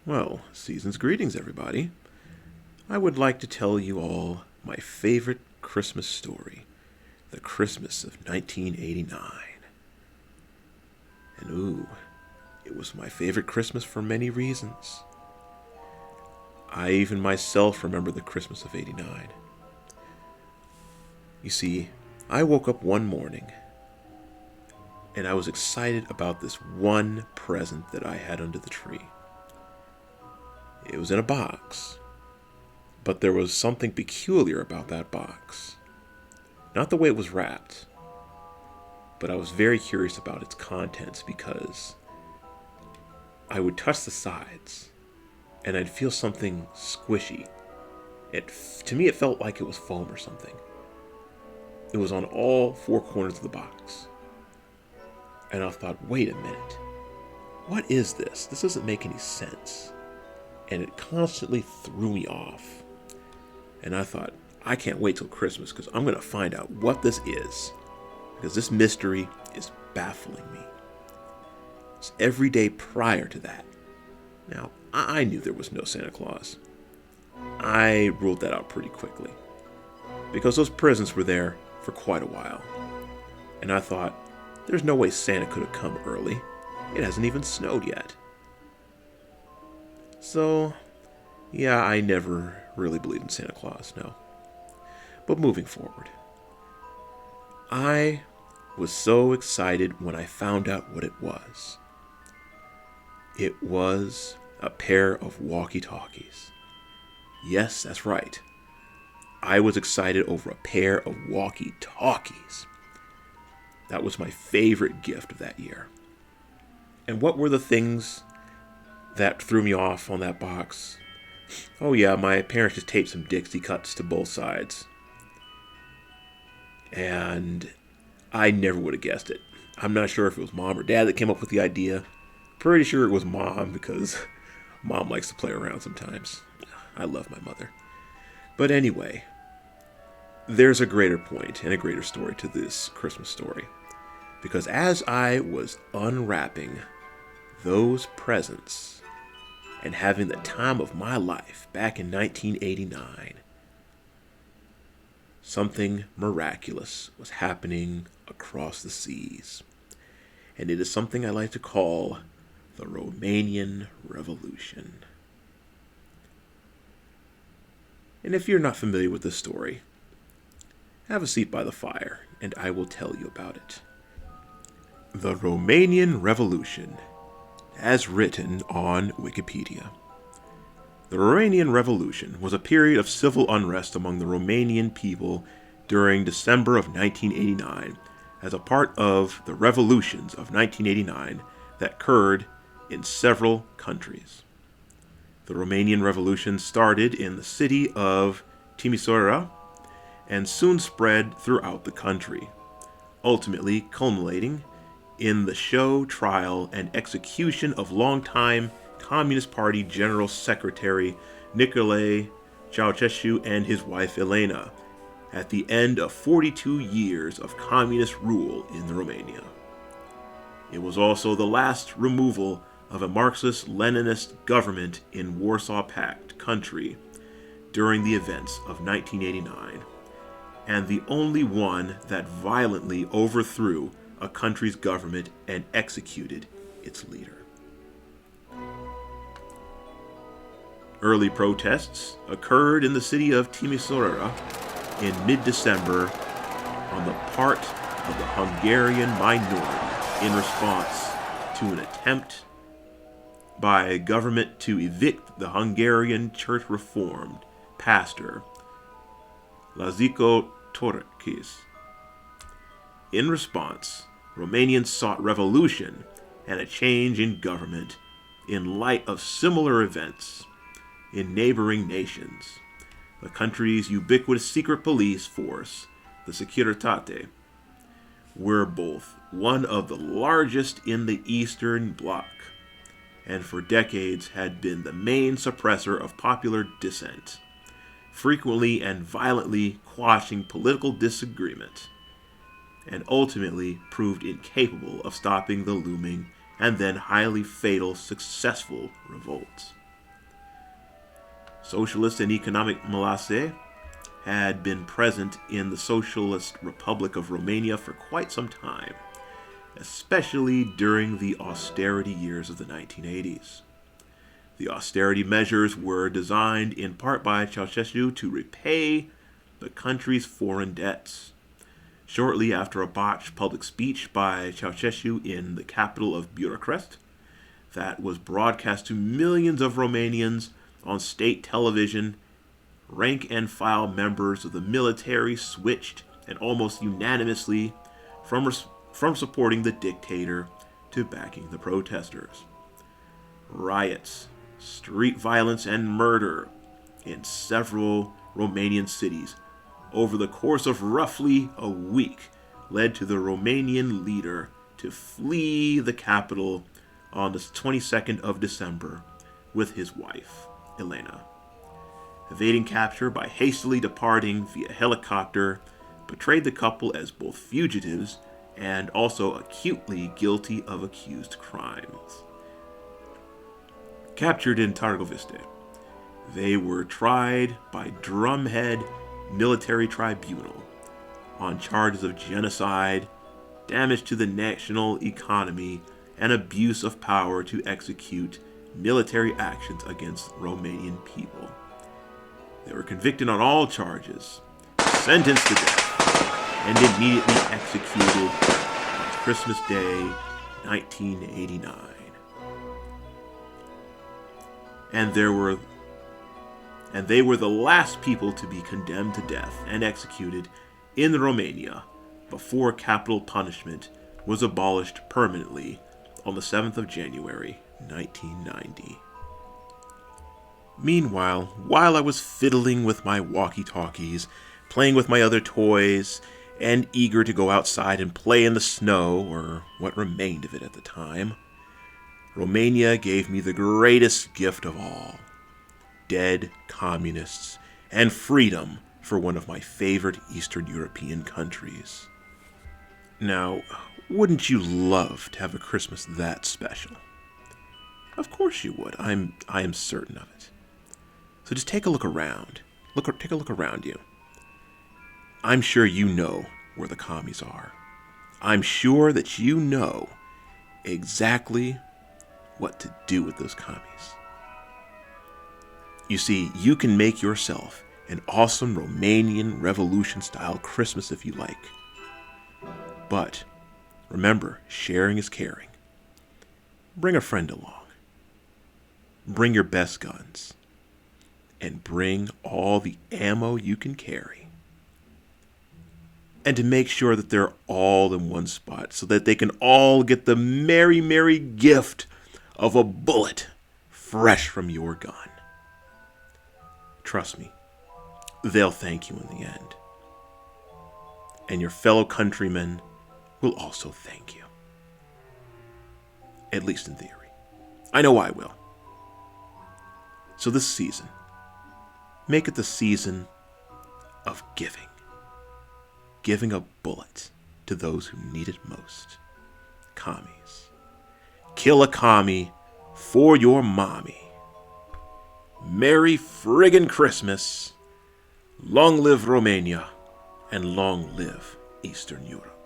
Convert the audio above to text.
Well, season's greetings, everybody. I would like to tell you all my favorite Christmas story, the Christmas of 1989. And it was my favorite Christmas for many reasons. I even myself remember the Christmas of '89. You see, I woke up one morning and I was excited about this one present that I had under the tree. It was in a box, but there was something peculiar about that box. Not the way it was wrapped, but I was very curious about its contents because I would touch the sides and I'd feel something squishy. To me, it felt like it was foam or something. It was on all four corners of the box. And I thought, wait a minute. What is this? This doesn't make any sense. And it constantly threw me off. And I thought, I can't wait till Christmas because I'm going to find out what this is. Because this mystery is baffling me. It's every day prior to that. Now, I knew there was no Santa Claus. I ruled that out pretty quickly. Because those presents were there for quite a while. And I thought, there's no way Santa could have come early. It hasn't even snowed yet. So, yeah, I never really believed in Santa Claus, no. But moving forward, I was so excited when I found out what it was. It was a pair of walkie-talkies. Yes, that's right. I was excited over a pair of walkie-talkies. That was my favorite gift of that year. And what were the things that threw me off on that box? Oh yeah, my parents just taped some Dixie cuts to both sides. And I never would have guessed it. I'm not sure if it was mom or dad that came up with the idea. Pretty sure it was mom because mom likes to play around sometimes. I love my mother. But anyway, there's a greater point and a greater story to this Christmas story. Because as I was unwrapping those presents and having the time of my life back in 1989, something miraculous was happening across the seas. And it is something I like to call the Romanian Revolution. And if you're not familiar with this story, have a seat by the fire and I will tell you about it. The Romanian Revolution, as written on Wikipedia. The Romanian Revolution was a period of civil unrest among the Romanian people during December of 1989 as a part of the revolutions of 1989 that occurred in several countries. The Romanian Revolution started in the city of Timisoara and soon spread throughout the country, ultimately culminating in the show, trial, and execution of longtime Communist Party General Secretary Nicolae Ceausescu and his wife Elena, at the end of 42 years of communist rule in Romania. It was also the last removal of a Marxist-Leninist government in Warsaw Pact country during the events of 1989, and the only one that violently overthrew a country's government and executed its leader. Early protests occurred in the city of Timisoara in mid-December on the part of the Hungarian minority in response to an attempt by government to evict the Hungarian church reformed pastor Laziko Torokis. In response, Romanians sought revolution and a change in government in light of similar events in neighboring nations. The country's ubiquitous secret police force, the Securitate, were both one of the largest in the Eastern Bloc and for decades had been the main suppressor of popular dissent, frequently and violently quashing political disagreement. and ultimately proved incapable of stopping the looming and then highly fatal successful revolts. Socialist and economic Maci had been present in the Socialist Republic of Romania for quite some time, especially during the austerity years of the 1980s. The austerity measures were designed in part by Ceausescu to repay the country's foreign debts. Shortly after a botched public speech by Ceausescu in the capital of Bucharest that was broadcast to millions of Romanians on state television, rank and file members of the military switched, and almost unanimously, from supporting the dictator to backing the protesters. Riots, street violence, and murder in several Romanian cities over the course of roughly a week led to the Romanian leader to flee the capital on the 22nd of December with his wife, Elena. Evading capture by hastily departing via helicopter portrayed the couple as both fugitives and also acutely guilty of accused crimes. Captured in Târgoviște, they were tried by drumhead military tribunal on charges of genocide, damage to the national economy, and abuse of power to execute military actions against Romanian people. They were convicted on all charges, sentenced to death, and immediately executed on Christmas Day, 1989. And they were the last people to be condemned to death and executed in Romania before capital punishment was abolished permanently on the 7th of January, 1990. Meanwhile, while I was fiddling with my walkie-talkies, playing with my other toys, and eager to go outside and play in the snow, or what remained of it at the time, Romania gave me the greatest gift of all: dead communists and freedom for one of my favorite Eastern European countries. Now, wouldn't you love to have a Christmas that special? Of course you would. I am certain of it. So just take a look around. Take a look around you. I'm sure you know where the commies are. I'm sure that you know exactly what to do with those commies. You see, you can make yourself an awesome Romanian Revolution-style Christmas if you like. But remember, sharing is caring. Bring a friend along. Bring your best guns. And bring all the ammo you can carry. And to make sure that they're all in one spot so that they can all get the merry, merry gift of a bullet fresh from your gun. Trust me, they'll thank you in the end. And your fellow countrymen will also thank you. At least in theory. I know I will. So this season, make it the season of giving. Giving a bullet to those who need it most. Commies. Kill a commie for your mommy. Merry friggin' Christmas. Long live Romania, and long live Eastern Europe.